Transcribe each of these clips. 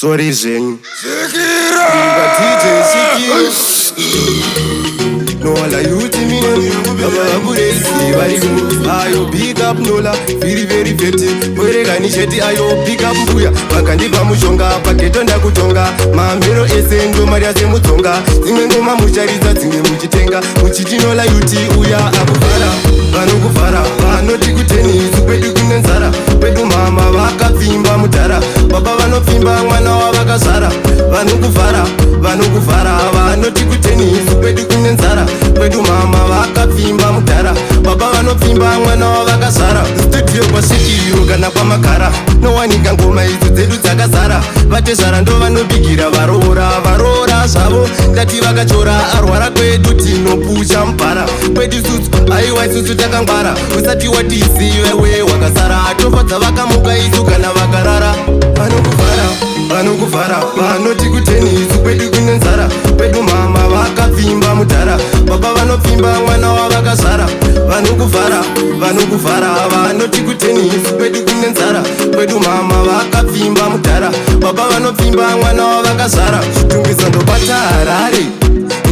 Sorry zvenyu Shikira DJ Shikira No la youth mine Baba buresi barimu Ayo big up Nola Very very feti Bwereka nisheti ayo big up mbuya Bakandipa mushonga Paketo ndakutonga Mamero ese ndo maria se mutonga Zimwe ngoma muchariza zimwe muchitenga Muchiti Nola youth uya akufara Vanokufara Vanoti kuteni Kwedu kune nzara Kwedu mama vakapfimba mudhara Baba vanopfimba mwana wavakazara Vanokufara Vanoti kuteni Kwedu kune nzara Kwedu mama vakapfimba mudhara Baba vanopfimba mwana wavakazara Studio kwa sikiro kana kwa makara Nowanika ngoma idzo dzedu dzakazara Vatezara ndo vanobigira varora zvavo Ndati vakachora arwara kwedu tinopucha mpara Kwedu sutsu aiwa isusu takangwara Usati watizi wewe wakazara Tofadza vakamuka isu kana vakarara Vanokufara vanoti kuteni isu kwedu kune nzara Kwedu mama vakapfimba mudhara Baba vanopfimba mwana wavakazara Vanokufara vanoti kuteni isu kwedu kune nzara Kwedu mama vakapfimba mudhara Baba vanopfimba mwana wavakazara Chitungiso ndobata harare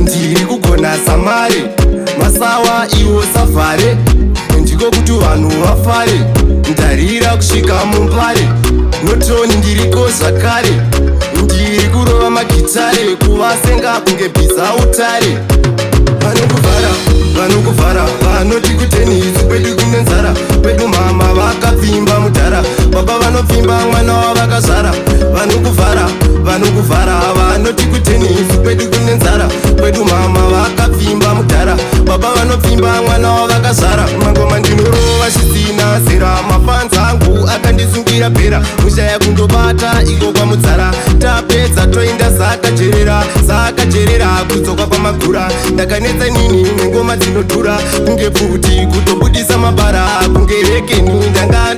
ndiri kugona samare Masawa iwo safare ndiko kuti vanhu vafare Ndarira kusvika mumbare Notoni ndiriko zvakare ndiri kurova magitare kuvasenga kunge bhiza utare Vanokufara vanoti kuteni isu kwedu kune nzara Kwedu mama vakapfimba mudhara Baba vanopfimba mwana wavakazara Vanokufara vanoti kuteni isu kwedu kune nzara Kwedu mama vakapfimba mudhara Baba vanopfimba mwana wavakazara Mangoma ndinorova zvisina zera Mafanza angu akandisungira pera Mushaya kundobata iko kwa mudzara Tapedza toinda zakajerera kudzoka kwamagura Ndakanetsa nini nengoma dzinodhura Kunge pfuti kutobudisa mabara Kunge rekeni ndanga